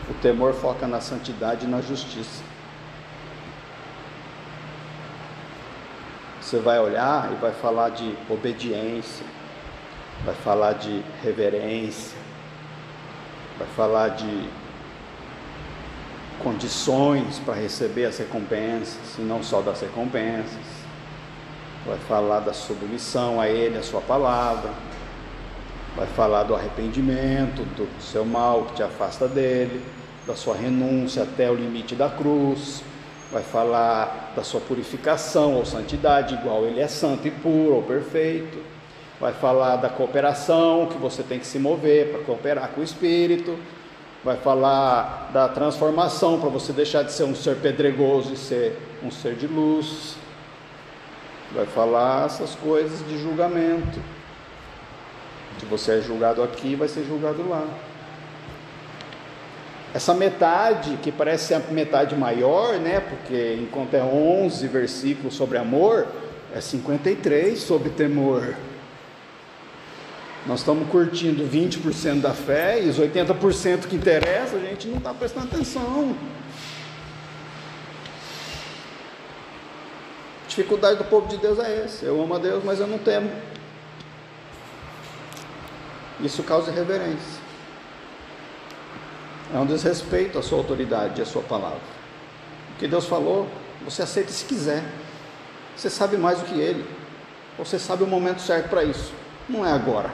o temor foca na santidade e na justiça. Você vai olhar e vai falar de obediência, vai falar de reverência, vai falar de condições para receber as recompensas, e não só das recompensas. Vai falar da submissão a Ele, a sua palavra. Vai falar do arrependimento, do seu mal que te afasta dele, da sua renúncia até o limite da cruz. Vai falar da sua purificação ou santidade, igual Ele é santo e puro ou perfeito. Vai falar da cooperação, que você tem que se mover para cooperar com o Espírito. Vai falar da transformação, para você deixar de ser um ser pedregoso e ser um ser de luz. Vai falar essas coisas de julgamento. Se você é julgado aqui, vai ser julgado lá. Essa metade, que parece ser a metade maior, né? Porque enquanto é 11 versículos sobre amor, é 53 sobre temor. Nós estamos curtindo 20% da fé e os 80% que interessa, a gente não está prestando atenção. A dificuldade do povo de Deus é essa: eu amo a Deus, mas eu não temo. Isso causa irreverência. É um desrespeito à sua autoridade e à sua palavra. O que Deus falou, você aceita se quiser. Você sabe mais do que Ele. Você sabe o momento certo para isso. Não é agora.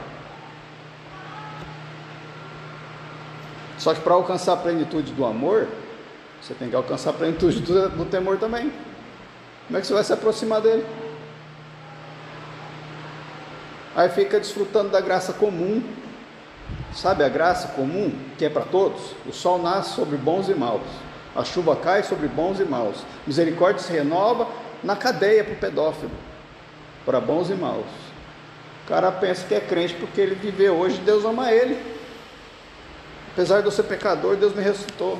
Só que para alcançar a plenitude do amor, você tem que alcançar a plenitude do temor também. Como é que você vai se aproximar dele? Aí fica desfrutando da graça comum. Sabe a graça comum que é para todos? O sol nasce sobre bons e maus, a chuva cai sobre bons e maus, misericórdia se renova na cadeia para o pedófilo, para bons e maus. O cara pensa que é crente porque ele vive hoje, Deus ama ele. Apesar de eu ser pecador, Deus me ressuscitou.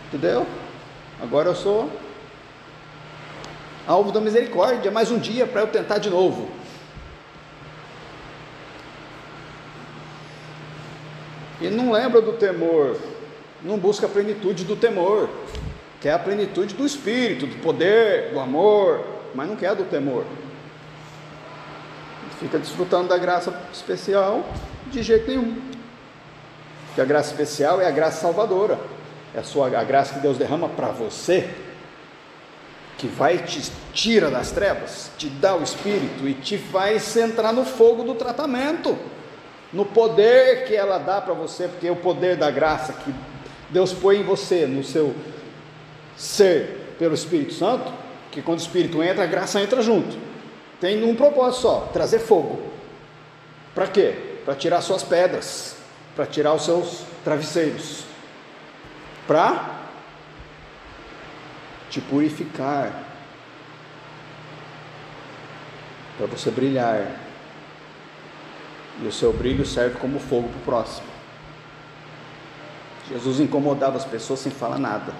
Entendeu? Agora eu sou alvo da misericórdia, mais um dia para eu tentar de novo. E não lembra do temor, não busca a plenitude do temor, quer a plenitude do Espírito, do poder, do amor, mas não quer a do temor. Fica desfrutando da graça especial de jeito nenhum. Porque a graça especial é a graça salvadora, é a graça que Deus derrama para você, que vai te tira das trevas, te dá o Espírito e te faz entrar no fogo do tratamento, no poder que ela dá para você, porque é o poder da graça que Deus põe em você, no seu ser, pelo Espírito Santo, que quando o Espírito entra, a graça entra junto. Tem um propósito só: trazer fogo. Para quê? Para tirar suas pedras, para tirar os seus travesseiros, para te purificar, para você brilhar. E o seu brilho serve como fogo para o próximo. Jesus incomodava as pessoas sem falar nada,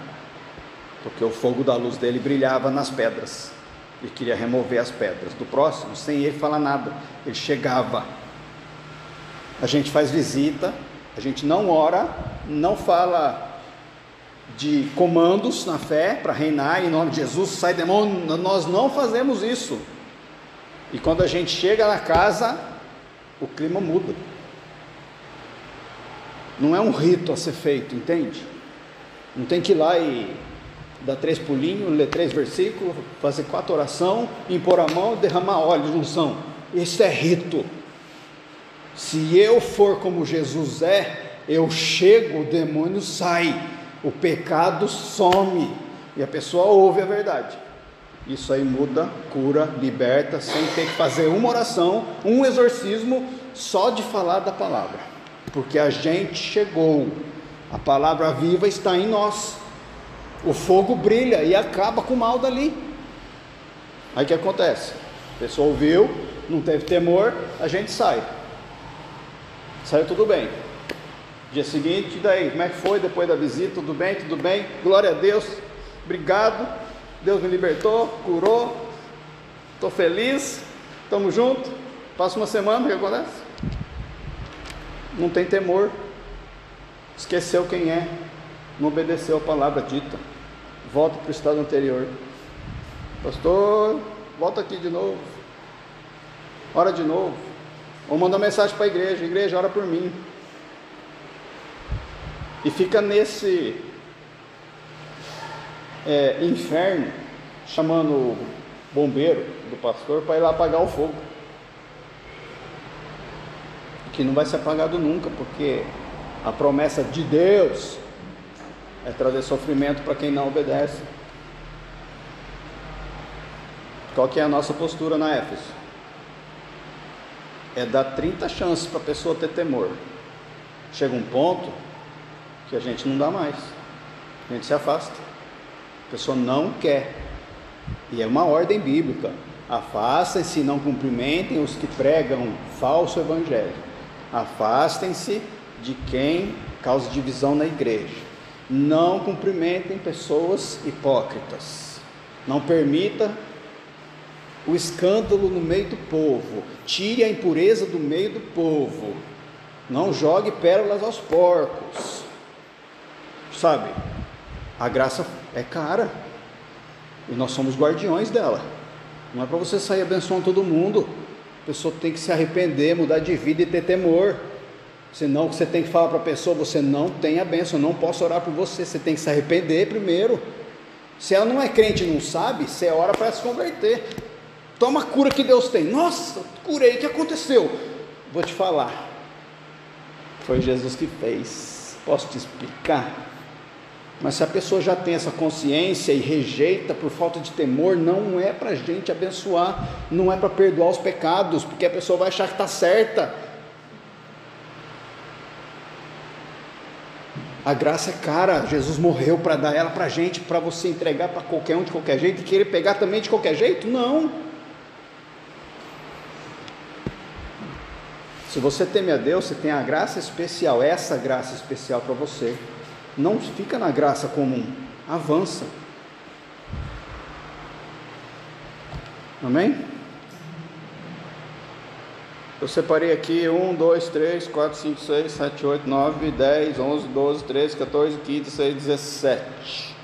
porque o fogo da luz dele brilhava nas pedras. Ele queria remover as pedras do próximo sem ele falar nada. Ele chegava. A gente faz visita, a gente não ora, não fala de comandos na fé para reinar em nome de Jesus, sai demônio. Nós não fazemos isso. E quando a gente chega na casa, o clima muda. Não é um rito a ser feito, entende? Não tem que ir lá e dar 3 pulinhos, ler 3 versículos, fazer 4 orações, impor a mão e derramar óleo de unção. Isso é rito. Se eu for como Jesus é, eu chego, o demônio sai, o pecado some e a pessoa ouve a verdade. Isso aí muda, cura, liberta, sem ter que fazer uma oração, um exorcismo, só de falar da palavra, porque a gente chegou, a palavra viva está em nós. O fogo brilha e acaba com o mal dali. Aí o que acontece? A pessoa ouviu, não teve temor, a gente sai. Saiu tudo bem. Dia seguinte, e daí? Como é que foi depois da visita? Tudo bem? Tudo bem? Glória a Deus. Obrigado. Deus me libertou, curou. Estou feliz. Estamos juntos. Passa uma semana, o que acontece? Não tem temor. Esqueceu quem é. Não obedeceu a palavra dita. Volta para o estado anterior. Pastor, volta aqui de novo. Ora de novo. Ou manda uma mensagem para a igreja. Igreja, ora por mim. E fica nesse inferno, chamando o bombeiro do pastor para ir lá apagar o fogo. Que não vai ser apagado nunca, porque a promessa de Deus é trazer sofrimento para quem não obedece. Qual que é a nossa postura na Éfeso? É dar 30 chances para a pessoa ter temor. Chega um ponto que a gente não dá mais, a gente se afasta, a pessoa não quer, e é uma ordem bíblica: afastem-se e não cumprimentem os que pregam falso evangelho, afastem-se de quem causa divisão na igreja, não cumprimentem pessoas hipócritas, não permita o escândalo no meio do povo, tire a impureza do meio do povo, não jogue pérolas aos porcos. Sabe, a graça é cara, e nós somos guardiões dela. Não é para você sair abençoando todo mundo. A pessoa tem que se arrepender, mudar de vida e ter temor. Senão você tem que falar para a pessoa: você não tem a bênção, eu não posso orar por você. Você tem que se arrepender primeiro. Se ela não é crente e não sabe, você ora para se converter. Toma a cura que Deus tem. Nossa, curei, o que aconteceu? Vou te falar, foi Jesus que fez. Posso te explicar? Mas se a pessoa já tem essa consciência e rejeita por falta de temor, não é para a gente abençoar, não é para perdoar os pecados, porque a pessoa vai achar que está certa. A graça é cara, Jesus morreu para dar ela para a gente, para você entregar para qualquer um de qualquer jeito e querer pegar também de qualquer jeito? Não. Se você teme a Deus, você tem a graça especial, essa graça especial para você. Não fica na graça comum, avança. Amém? Eu separei aqui 1, 2, 3, 4, 5, 6, 7, 8, 9, 10, 11, 12, 13, 14, 15, 16, 17,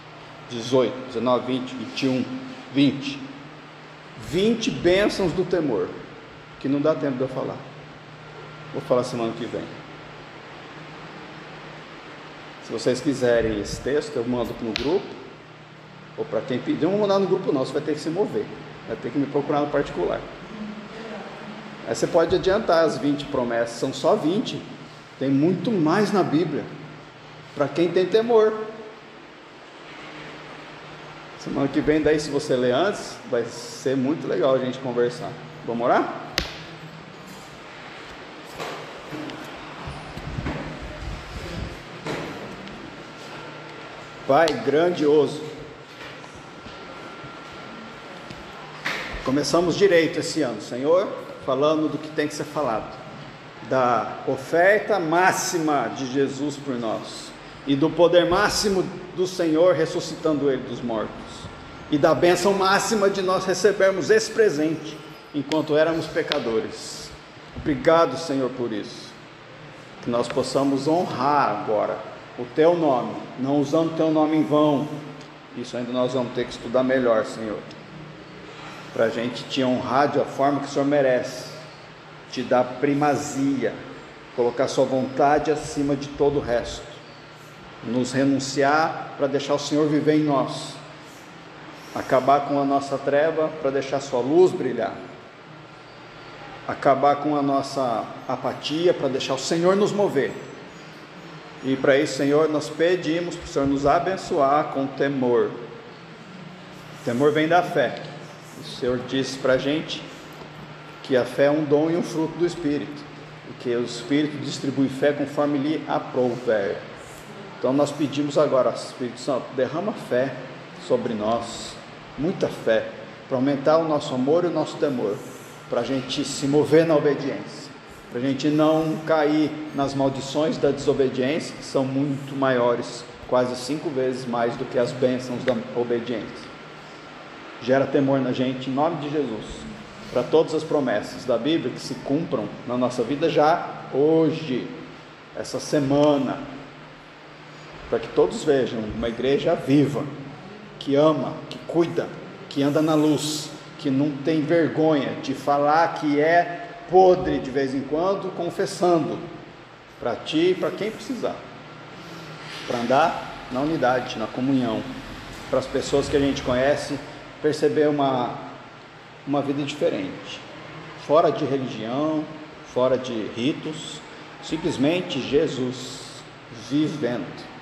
18, 19, 20, 21, 20. 20 bênçãos do temor, que não dá tempo de eu falar. Vou falar semana que vem. Se vocês quiserem esse texto, eu mando no grupo, ou para quem pedir, não vou mandar no grupo não, você vai ter que se mover, vai ter que me procurar no particular. Aí você pode adiantar as 20 promessas, são só 20, tem muito mais na Bíblia, para quem tem temor. Semana que vem, daí, se você ler antes, vai ser muito legal a gente conversar. Vamos orar? Pai grandioso, começamos direito esse ano, Senhor, falando do que tem que ser falado, da oferta máxima de Jesus por nós, e do poder máximo do Senhor ressuscitando Ele dos mortos, e da bênção máxima de nós recebermos esse presente, enquanto éramos pecadores. Obrigado, Senhor, por isso, que nós possamos honrar agora o Teu nome, não usando o Teu nome em vão. Isso ainda nós vamos ter que estudar melhor, Senhor, para a gente te honrar da forma que o Senhor merece, te dar primazia, colocar sua vontade acima de todo o resto, nos renunciar para deixar o Senhor viver em nós, acabar com a nossa treva para deixar sua luz brilhar, acabar com a nossa apatia para deixar o Senhor nos mover. E para isso, Senhor, nós pedimos para o Senhor nos abençoar com temor. O temor vem da fé. O Senhor disse para a gente que a fé é um dom e um fruto do Espírito, e que o Espírito distribui fé conforme lhe aprouver. Então nós pedimos agora, Espírito Santo, derrama fé sobre nós, muita fé, para aumentar o nosso amor e o nosso temor, para a gente se mover na obediência, para a gente não cair nas maldições da desobediência, que são muito maiores, quase 5 vezes mais do que as bênçãos da obediência. Gera temor na gente, em nome de Jesus, para todas as promessas da Bíblia que se cumpram na nossa vida já hoje, essa semana, para que todos vejam uma igreja viva, que ama, que cuida, que anda na luz, que não tem vergonha de falar que é podre de vez em quando, confessando para ti e para quem precisar, para andar na unidade, na comunhão, para as pessoas que a gente conhece perceber uma vida diferente, fora de religião, fora de ritos, simplesmente Jesus vivendo,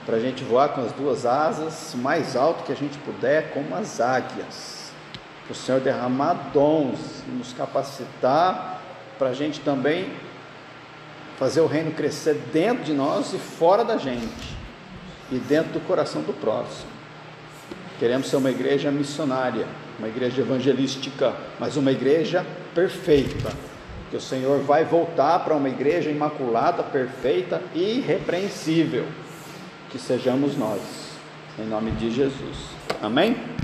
para a gente voar com as 2 asas mais alto que a gente puder, como as águias, para o Senhor derramar dons e nos capacitar para a gente também fazer o reino crescer dentro de nós e fora da gente, e dentro do coração do próximo. Queremos ser uma igreja missionária, uma igreja evangelística, mas uma igreja perfeita, que o Senhor vai voltar para uma igreja imaculada, perfeita e irrepreensível, que sejamos nós, em nome de Jesus, amém?